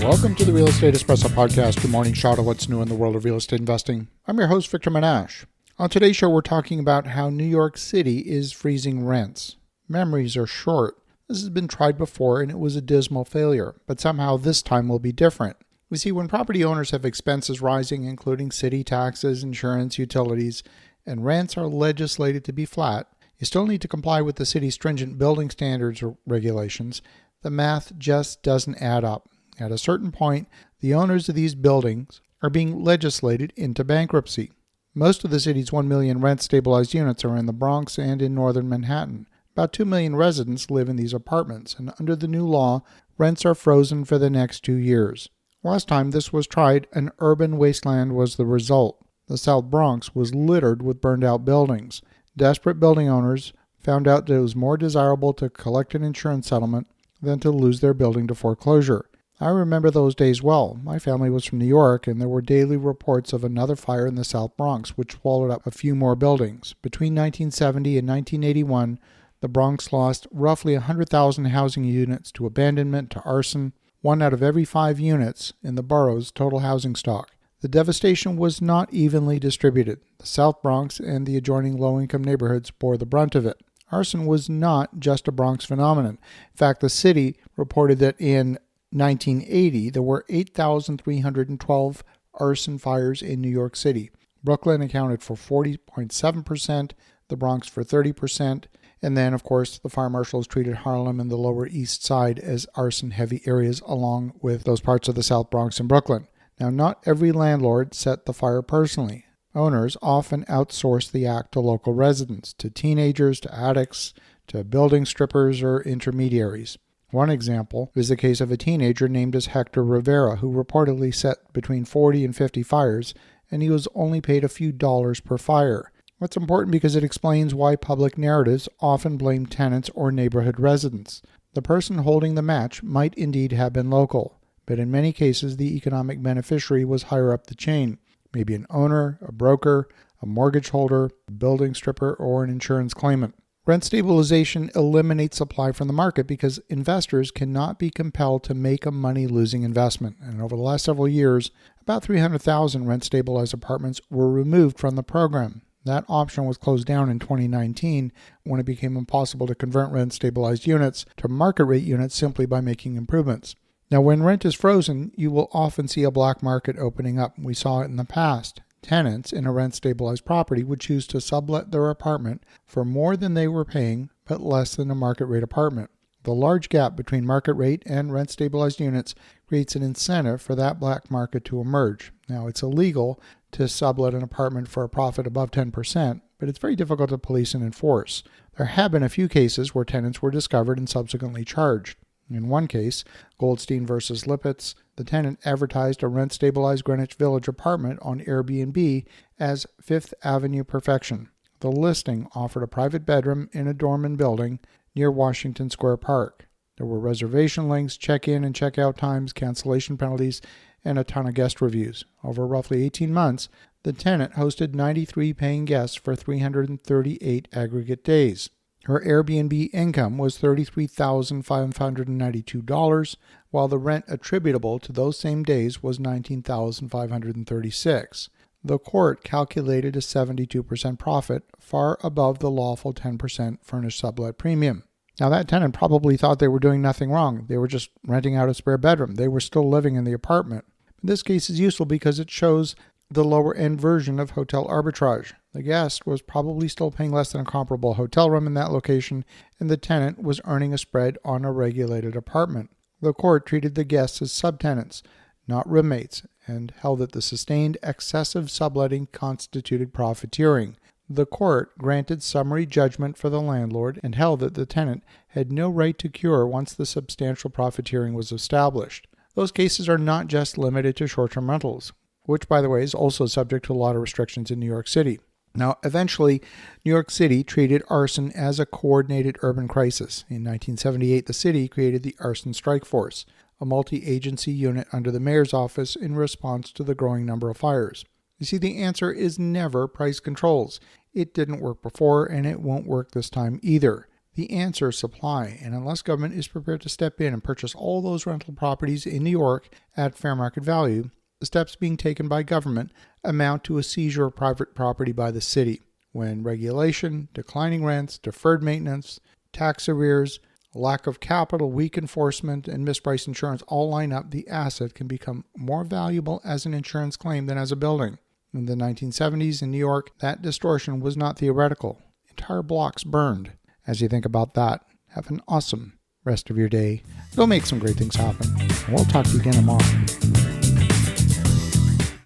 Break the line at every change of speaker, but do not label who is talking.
Welcome to the Real Estate Espresso podcast, your morning shot of what's new in the world of real estate investing. I'm your host, Victor Menasce. On today's show, we're talking about how New York City is freezing rents. Memories are short. This has been tried before and it was a dismal failure, but somehow this time will be different. We see when property owners have expenses rising, including city taxes, insurance, utilities, and rents are legislated to be flat, you still need to comply with the city's stringent building standards or regulations. The math just doesn't add up. At a certain point, the owners of these buildings are being legislated into bankruptcy. Most of the city's 1 million rent-stabilized units are in the Bronx and in Northern Manhattan. About 2 million residents live in these apartments, and under the new law, rents are frozen for the next 2 years. Last time this was tried, an urban wasteland was the result. The South Bronx was littered with burned-out buildings. Desperate building owners found out that it was more desirable to collect an insurance settlement than to lose their building to foreclosure. I remember those days well. My family was from New York, and there were daily reports of another fire in the South Bronx, which swallowed up a few more buildings. Between 1970 and 1981, the Bronx lost roughly 100,000 housing units to abandonment, to arson, 1 out of every 5 units in the borough's total housing stock. The devastation was not evenly distributed. The South Bronx and the adjoining low-income neighborhoods bore the brunt of it. Arson was not just a Bronx phenomenon. In fact, the city reported that in 1980, there were 8,312 arson fires in New York City. Brooklyn accounted for 40.7%, the Bronx for 30%, and then, of course, the fire marshals treated Harlem and the Lower East Side as arson-heavy areas along with those parts of the South Bronx and Brooklyn. Now, not every landlord set the fire personally. Owners often outsource the act to local residents, to teenagers, to addicts, to building strippers or intermediaries. One example is the case of a teenager named as Hector Rivera, who reportedly set between 40 and 50 fires, and he was only paid a few dollars per fire. That's important because it explains why public narratives often blame tenants or neighborhood residents. The person holding the match might indeed have been local, but in many cases the economic beneficiary was higher up the chain, maybe an owner, a broker, a mortgage holder, a building stripper, or an insurance claimant. Rent stabilization eliminates supply from the market because investors cannot be compelled to make a money-losing investment. And over the last several years, about 300,000 rent-stabilized apartments were removed from the program. That option was closed down in 2019 when it became impossible to convert rent-stabilized units to market-rate units simply by making improvements. Now, when rent is frozen, you will often see a black market opening up. We saw it in the past. Tenants in a rent-stabilized property would choose to sublet their apartment for more than they were paying, but less than a market-rate apartment. The large gap between market rate and rent-stabilized units creates an incentive for that black market to emerge. Now, it's illegal to sublet an apartment for a profit above 10%, but it's very difficult to police and enforce. There have been a few cases where tenants were discovered and subsequently charged. In one case, Goldstein versus Lippitz, the tenant advertised a rent-stabilized Greenwich Village apartment on Airbnb as Fifth Avenue Perfection. The listing offered a private bedroom in a dormant building near Washington Square Park. There were reservation links, check-in and check-out times, cancellation penalties, and a ton of guest reviews. Over roughly 18 months, the tenant hosted 93 paying guests for 338 aggregate days. Her Airbnb income was $33,592, while the rent attributable to those same days was $19,536. The court calculated a 72% profit, far above the lawful 10% furnished sublet premium. Now, that tenant probably thought they were doing nothing wrong. They were just renting out a spare bedroom. They were still living in the apartment. This case is useful because it shows the lower-end version of hotel arbitrage. The guest was probably still paying less than a comparable hotel room in that location, and the tenant was earning a spread on a regulated apartment. The court treated the guests as subtenants, not roommates, and held that the sustained excessive subletting constituted profiteering. The court granted summary judgment for the landlord and held that the tenant had no right to cure once the substantial profiteering was established. Those cases are not just limited to short-term rentals, which, by the way, is also subject to a lot of restrictions in New York City. Now, eventually, New York City treated arson as a coordinated urban crisis. In 1978, the city created the Arson Strike Force, a multi-agency unit under the mayor's office in response to the growing number of fires. You see, the answer is never price controls. It didn't work before, and it won't work this time either. The answer is supply, and unless government is prepared to step in and purchase all those rental properties in New York at fair market value, the steps being taken by government amount to a seizure of private property by the city, when regulation, declining rents, deferred maintenance, tax arrears, lack of capital, weak enforcement, and mispriced insurance all line up. The asset can become more valuable as an insurance claim than as a building. In the 1970s in New York, that distortion was not theoretical. Entire blocks burned. As you think about that, have an awesome rest of your day. Go make some great things happen. We'll talk to you again tomorrow.